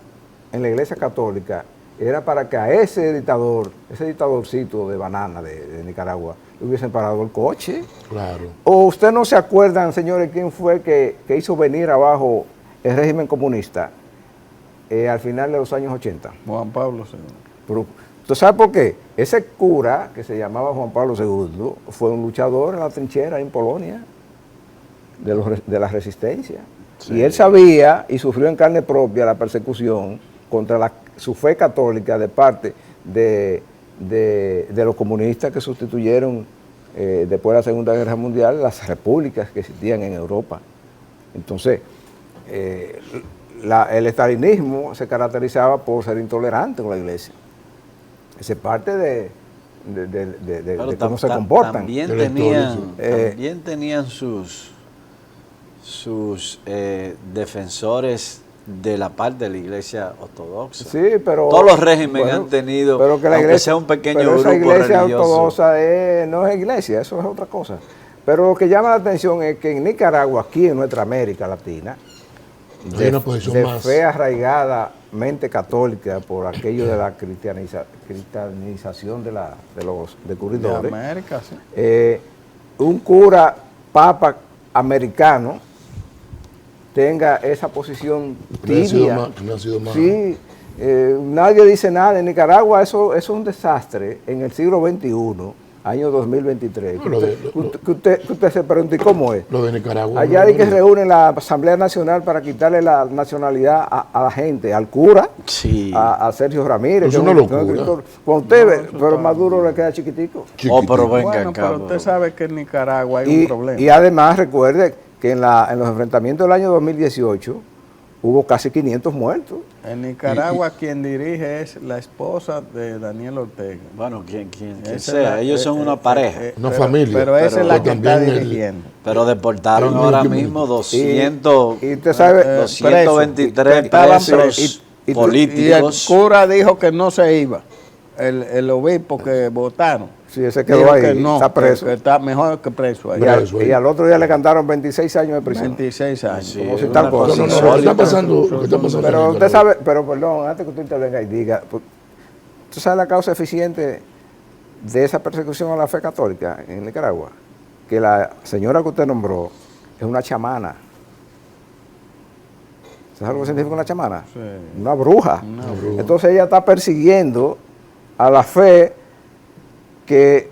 en la Iglesia Católica, era para que a ese dictadorcito de banana de Nicaragua, le hubiesen parado el coche. Claro. ¿O usted no se acuerdan, señores, quién fue que hizo venir abajo el régimen comunista al final de los años 80? Juan Pablo II. Pero, ¿tú sabes por qué? Ese cura, que se llamaba Juan Pablo II, fue un luchador en la trinchera en Polonia, de la resistencia. Sí. Y él sabía y sufrió en carne propia la persecución contra su fe católica de parte de los comunistas que sustituyeron después de la Segunda Guerra Mundial las repúblicas que existían en Europa. Entonces, el estalinismo se caracterizaba por ser intolerante con la Iglesia. Esa es parte de cómo se comportan. También tenían sus defensores de la parte de la Iglesia ortodoxa. Sí, pero todos los regímenes han tenido, pero que la aunque iglesia, sea un pequeño pero grupo esa iglesia religioso. ortodoxa no es iglesia, eso es otra cosa. Pero lo que llama la atención es que en Nicaragua, aquí en nuestra América Latina, de fe arraigadamente católica por aquello de la cristianización de curridores, de América, sí. Un cura papa americano tenga esa posición tibia. Sí, nadie dice nada. En Nicaragua eso es un desastre en el siglo XXI, año 2023. Que usted se pregunte, ¿cómo es? Lo de Nicaragua. Allá hay que reúnen la Asamblea Nacional para quitarle la nacionalidad a la gente, al cura, sí. a Sergio Ramírez. Es una locura. Cuando usted ve, pero Maduro le queda chiquitico. Pero venga, pero usted sabe que en Nicaragua hay un problema. Y además recuerde que en los enfrentamientos del año 2018 hubo casi 500 muertos. En Nicaragua quien dirige es la esposa de Daniel Ortega. Bueno, quien sea, ellos son una pareja. Una familia. Pero esa es la que está dirigiendo. Pero deportaron ahora mismo 223 presos políticos. Y el cura dijo que no se iba. El obispo que votaron. Sí, ese quedó ahí, no, está preso. Que está mejor que preso ahí. Y al otro día le cantaron 26 años de prisión. 26 años. Sí, como si tal cosa. No, ¿qué está pasando? Pero usted sabe, pero perdón, antes que usted intervenga y diga, ¿tú sabes la causa eficiente de esa persecución a la fe católica en Nicaragua? Que la señora que usted nombró es una chamana. ¿Sabes lo que significa una chamana? Sí. Una bruja. Entonces ella está persiguiendo a la fe que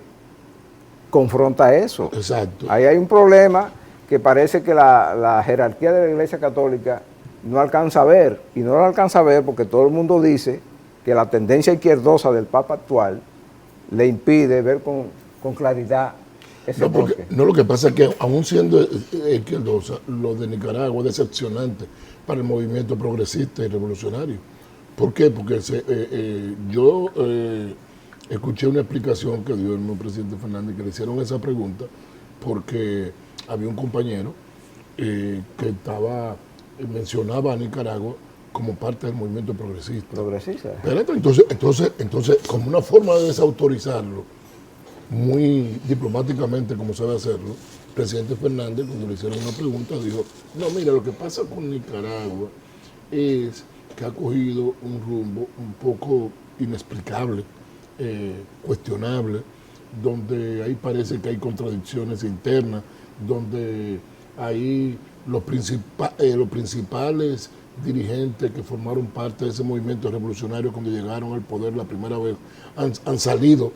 confronta eso. Exacto. Ahí hay un problema que parece que la jerarquía de la Iglesia Católica no alcanza a ver, y no lo alcanza a ver porque todo el mundo dice que la tendencia izquierdosa del Papa actual le impide ver con claridad ese bosque. No, lo que pasa es que aún siendo izquierdosa, lo de Nicaragua es decepcionante para el movimiento progresista y revolucionario. ¿Por qué? Porque yo escuché una explicación que dio el nuevo presidente Fernández, que le hicieron esa pregunta porque había un compañero que mencionaba a Nicaragua como parte del movimiento progresista. Pero entonces, como una forma de desautorizarlo, muy diplomáticamente como sabe hacerlo, el presidente Fernández, cuando le hicieron una pregunta, dijo, no, mira, lo que pasa con Nicaragua es que ha cogido un rumbo un poco inexplicable, cuestionable, donde ahí parece que hay contradicciones internas, donde ahí los principales dirigentes que formaron parte de ese movimiento revolucionario cuando llegaron al poder la primera vez han salido,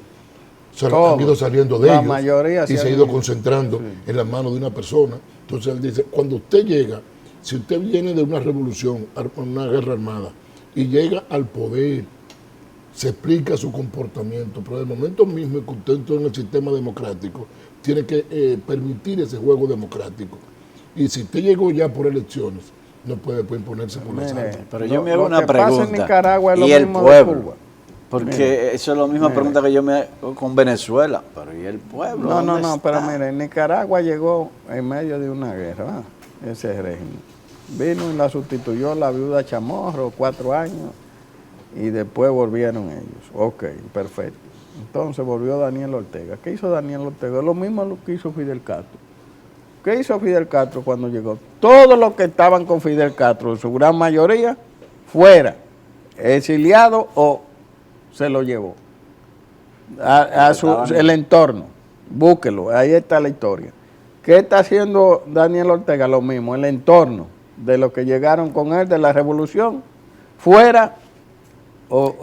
han ido saliendo de ellos y se ha ido concentrando en las manos de una persona. Entonces él dice, cuando usted llega, si usted viene de una revolución, una guerra armada, y llega al poder, se explica su comportamiento, pero del momento mismo que usted entra en el sistema democrático, tiene que permitir ese juego democrático. Y si usted llegó ya por elecciones, no puede después imponerse por la sangre. Pero yo me hago una pregunta. Pasa en Nicaragua es lo ¿Y el mismo pueblo? de Cuba. Porque eso es la misma pregunta que yo me hago con Venezuela. Pero ¿y el pueblo? No, pero mire, Nicaragua llegó en medio de una guerra, ¿verdad? Ese régimen. Vino y la sustituyó la viuda Chamorro, 4 años, y después volvieron ellos. Ok, perfecto. Entonces volvió Daniel Ortega. ¿Qué hizo Daniel Ortega? Lo mismo que hizo Fidel Castro. ¿Qué hizo Fidel Castro cuando llegó? Todos los que estaban con Fidel Castro, en su gran mayoría, fuera, exiliado o se lo llevó el entorno. Búsquelo, ahí está la historia. ¿Qué está haciendo Daniel Ortega? Lo mismo, el entorno de los que llegaron con él de la revolución, fuera o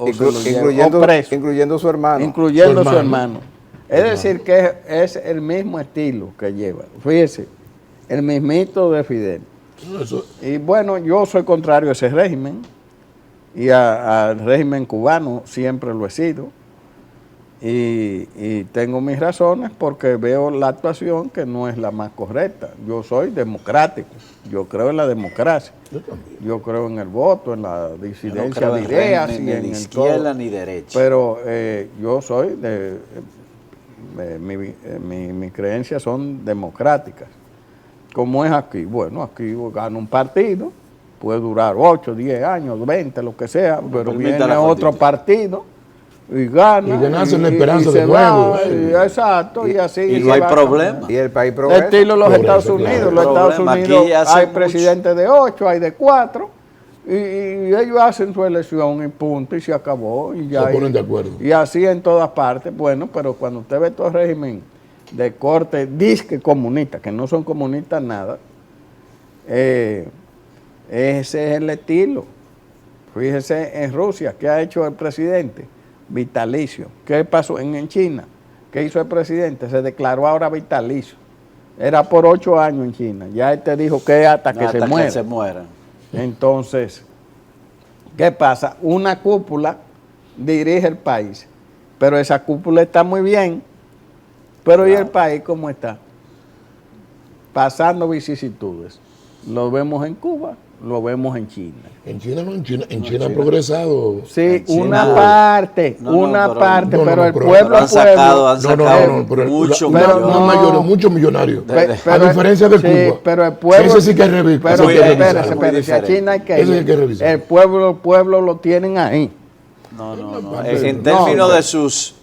preso. Incluyendo su hermano. Incluyendo su hermano. Es decir, que es el mismo estilo que lleva. Fíjese, el mismito de Fidel. Y bueno, yo soy contrario a ese régimen y al régimen cubano siempre lo he sido. Y tengo mis razones porque veo la actuación que no es la más correcta. Yo soy democrático, yo creo en la democracia, yo creo en el voto, en la disidencia de ideas y en el izquierda todo. ni derecha. Pero yo soy mis creencias son democráticas. ¿Cómo es aquí? Bueno, aquí gana un partido, puede durar 8, 10 años, 20, lo que sea, pero viene otro partido y gana. Y ganarse en la esperanza de nuevo. Exacto, y así. Y no hay problema. Y el país progresa. Estilo los Estados Unidos. Los Estados Unidos hay presidentes de 8, hay de 4, y ellos hacen su elección y punto, y se acabó. Y ya se ponen de acuerdo. Y así en todas partes. Bueno, pero cuando usted ve todo el régimen de corte disque comunista, que no son comunistas nada, ese es el estilo. Fíjese en Rusia, ¿qué ha hecho el presidente? Vitalicio. ¿Qué pasó en China? ¿Qué hizo el presidente? Se declaró ahora vitalicio. Era por 8 años en China. Ya él te dijo que hasta que se muera. Entonces, ¿qué pasa? Una cúpula dirige el país, pero esa cúpula está muy bien. Pero ¿y el país cómo está? Pasando vicisitudes. Lo vemos en Cuba, lo vemos en China. En China no, en China ha progresado. Sí, una parte, pero el pueblo han sacado muchos millonarios. A diferencia de Cuba. Pero el pueblo, ese sí que revisar. Espérese, a China hay que ir. El pueblo lo tienen ahí. No. En términos de sus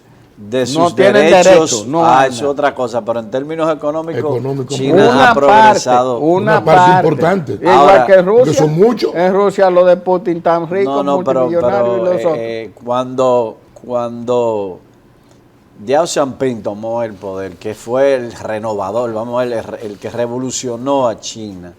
derechos, es otra cosa, pero en términos económicos China ha progresado. Una parte importante. Igual que Rusia, que son muchos. En Rusia los de Putin tan ricos, multimillonarios y los otros. Cuando Deng Xiaoping tomó el poder, que fue el renovador, el que revolucionó a China,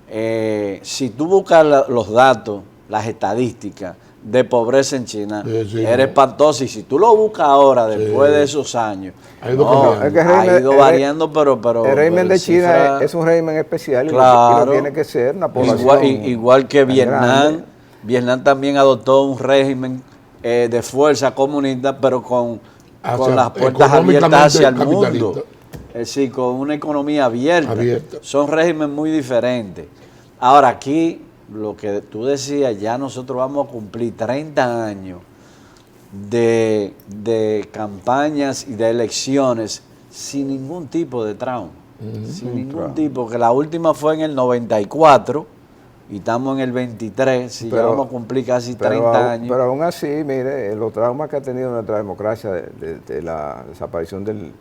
si tú buscas los datos, las estadísticas de pobreza en China, era espantoso. Y si tú lo buscas ahora, después de esos años, ha ido variando, pero el régimen de China es un régimen especial, claro, y lo tiene que ser una población igual que Vietnam. Vietnam también adoptó un régimen de fuerza comunista, pero con las puertas abiertas hacia el mundo. Es decir, con una economía abierta. Son regímenes muy diferentes. Ahora, aquí, lo que tú decías, ya nosotros vamos a cumplir 30 años de campañas y de elecciones sin ningún tipo de trauma. Sin ningún tipo, que la última fue en el 94 y estamos en el 23 y ya vamos a cumplir casi 30 años. Pero aún así, mire, los traumas que ha tenido nuestra democracia de la desaparición del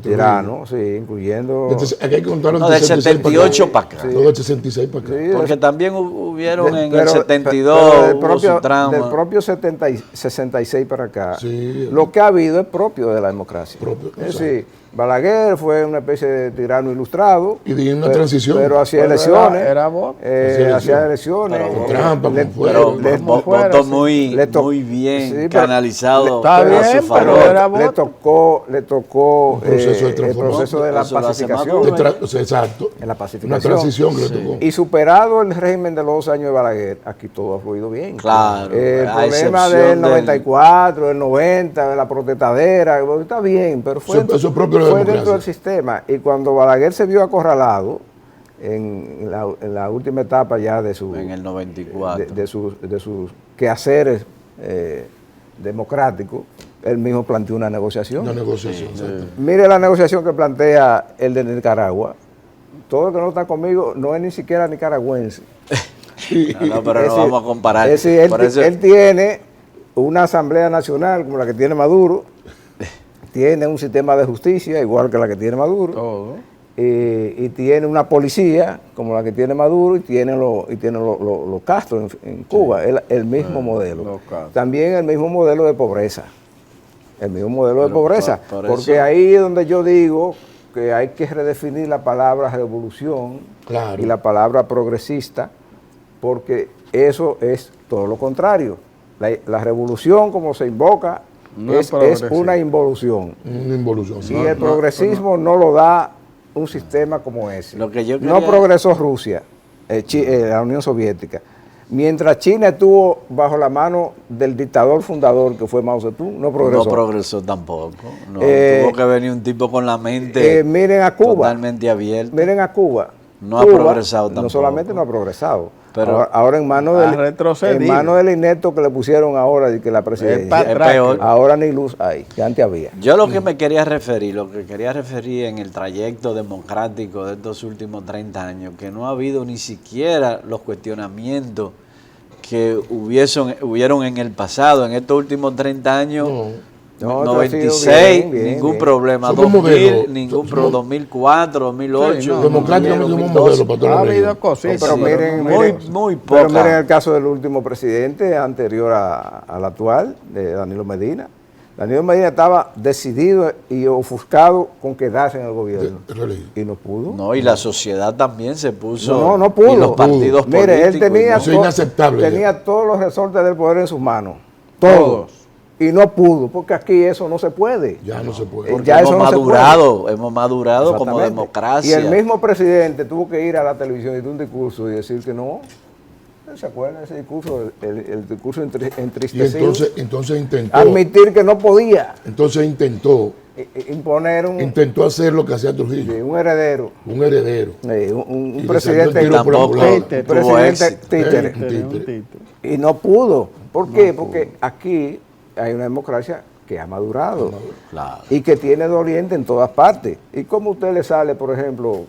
tirano, sí, incluyendo... Aquí hay que contar del 78 para acá. Todo el 66 para acá. Sí, porque también hubieron en el 72 del propio 66 para acá. Sí, lo que ha habido es propio de la democracia. Es decir, Balaguer fue una especie de tirano ilustrado. Y de una transición. Pero hacía elecciones. Hacía elecciones. Votó muy bien, canalizado a su favor. Le tocó el proceso de la pacificación. Exacto. En la pacificación. Una transición que le tocó. Y superado el régimen de los 2 años de Balaguer, aquí todo ha fluido bien. Claro. El problema del 94, del 90, de la protestadera, está bien, pero fue dentro del sistema. Y cuando Balaguer se vio acorralado, en la última etapa ya de su... En el 94. De sus quehaceres democráticos, él mismo planteó una negociación. Una negociación, Mire la negociación que plantea el de Nicaragua. Todo el que no está conmigo no es ni siquiera nicaragüense. No, pero no vamos a comparar. Es decir, él tiene una Asamblea Nacional como la que tiene Maduro, tiene un sistema de justicia igual que la que tiene Maduro, Todo. Y tiene una policía como la que tiene Maduro y tiene los Castro en Cuba, el mismo modelo. También el mismo modelo de pobreza. El mismo modelo de pobreza. Porque ahí es donde yo digo que hay que redefinir la palabra revolución y la palabra progresista, porque eso es todo lo contrario. La revolución, como se invoca, es una involución. Una involución. Y el progresismo no lo da un sistema como ese. Lo que yo no progresó Rusia, la Unión Soviética. Mientras China estuvo bajo la mano del dictador fundador que fue Mao Zedong, no progresó. No progresó tampoco. No, tuvo que venir un tipo con la mente miren a Cuba, totalmente abierta. Miren a Cuba. No Cuba ha progresado tampoco. No solamente no ha progresado. Pero ahora en manos del inepto que le pusieron ahora de que la presidencia es peor. Ahora ni luz hay, que antes había. Yo lo que quería referir en el trayecto democrático de estos últimos 30 años, que no ha habido ni siquiera los cuestionamientos que hubieron en el pasado, en estos últimos 30 años. No, 96, ningún problema. 2000, ningún problema. 2004, 2008. Democráticamente somos modelo para todos. Ha habido cositas. Pero miren, muy poca. Pero miren el caso del último presidente anterior al actual, de Danilo Medina. Danilo Medina estaba decidido y ofuscado con quedarse en el gobierno. Y no pudo. No, y la sociedad también se puso. No pudo. Y los partidos políticos. Mire, él inaceptable. Tenía todos los resortes del poder en sus manos. Todos. Y no pudo, porque aquí eso no se puede. Ya no se puede. Porque hemos madurado como democracia. Y el mismo presidente tuvo que ir a la televisión y dar un discurso y decir que no. ¿Se acuerdan de ese discurso? El discurso entristecido. Y entonces intentó. Admitir que no podía. Entonces intentó. Imponer intentó hacer lo que hacía Trujillo. Sí, un heredero. Un heredero. Un presidente títere. Y no pudo. ¿Por qué? Porque aquí hay una democracia que ha madurado y que tiene doliente en todas partes. ¿Y cómo usted le sale, por ejemplo,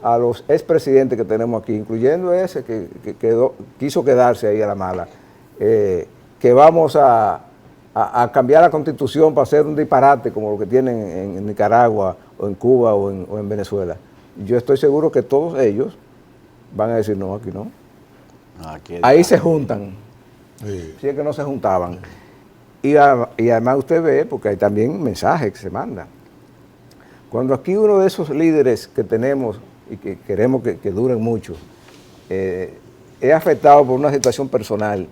a los expresidentes que tenemos aquí, incluyendo ese que quiso quedarse ahí a la mala, que vamos a cambiar la Constitución para hacer un disparate como lo que tienen en Nicaragua o en Cuba o en Venezuela? Yo estoy seguro que todos ellos van a decir no, aquí no. Ahí se juntan. Si es que no se juntaban. Y además usted ve, porque hay también mensajes que se mandan. Cuando aquí uno de esos líderes que tenemos y que queremos que duren mucho, es afectado por una situación personal,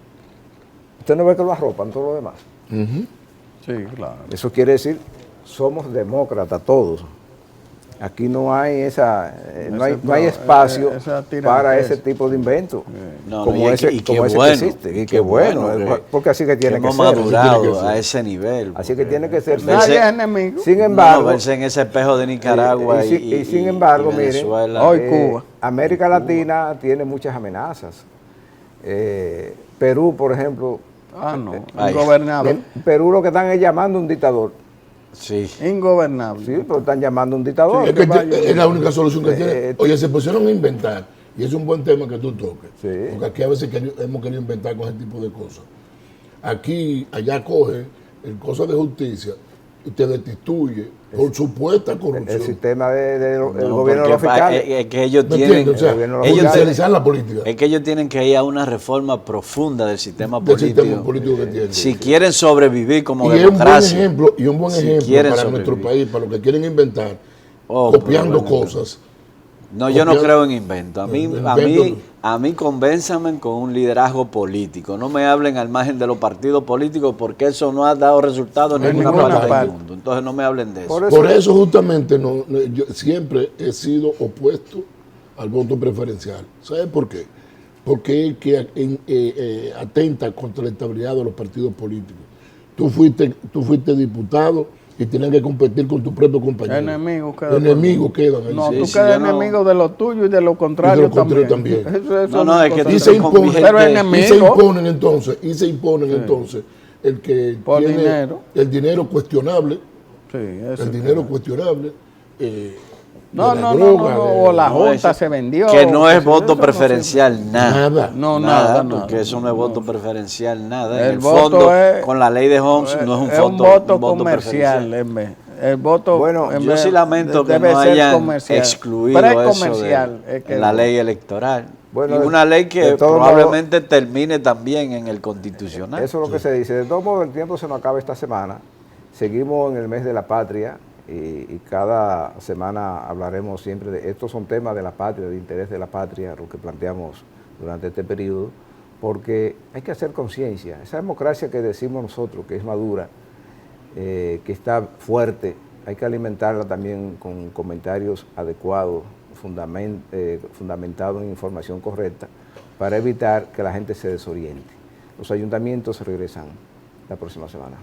usted no ve que lo arropan todo lo demás. Sí, claro. Eso quiere decir, somos demócratas todos. Aquí no hay no hay espacio para ese tipo de inventos como ese que existe. Y qué bueno, porque así que tiene que ser. Hemos madurado a ese nivel. Así que tiene que ser. Nadie es enemigo. Sin embargo, verse en ese espejo de Nicaragua y sin embargo, miren, hoy Cuba. América Latina tiene muchas amenazas. Perú, por ejemplo. Ingobernable. Perú lo que están es llamando a un dictador. Sí. Ingobernable. Sí, pero están llamando a un dictador. Sí, es la única solución que tiene. Oye, se pusieron a inventar, y es un buen tema que tú toques, porque aquí a veces hemos querido inventar con ese tipo de cosas. Aquí, allá coge el cosa de justicia y te destituye por supuesta corrupción. El sistema del gobierno de los fiscales. Es que ellos tienen, la política. Es que ellos tienen que ir a una reforma profunda del sistema político. Que tienen. Si quieren sobrevivir como democracia. Y un buen ejemplo para nuestro país, para los que quieren inventar, copiando cosas. No, yo no creo en invento. A mí convénzame con un liderazgo político. No me hablen al margen de los partidos políticos porque eso no ha dado resultados en ninguna parte del mundo. Entonces no me hablen de eso. Por eso justamente yo siempre he sido opuesto al voto preferencial. ¿Sabes por qué? Porque es que atenta contra la estabilidad de los partidos políticos. Tú fuiste diputado y tienen que competir con tu propio compañero. Enemigos quedan ahí. No, tú quedas enemigo de lo tuyo y de lo contrario también. No, es que y se imponen, entonces el que por tiene dinero. el dinero cuestionable, el dinero cuestionable, o la Junta se vendió. Que no es voto preferencial, nada. Nada. Porque eso no es voto preferencial, nada. En el voto fondo, es, con la ley de Homs, no es un voto comercial. El voto, bueno, yo sí lamento que no hayan excluido eso de la ley electoral. Bueno, y una ley que probablemente termine también en el constitucional. Eso es lo que se dice. De todos modos, el tiempo se nos acaba esta semana. Seguimos en el mes de la patria y cada semana hablaremos siempre de estos son temas de la patria, de interés de la patria, lo que planteamos durante este periodo, porque hay que hacer conciencia. Esa democracia que decimos nosotros, que es madura, que está fuerte, hay que alimentarla también con comentarios adecuados, fundamentados en información correcta, para evitar que la gente se desoriente. Los ayuntamientos regresan la próxima semana.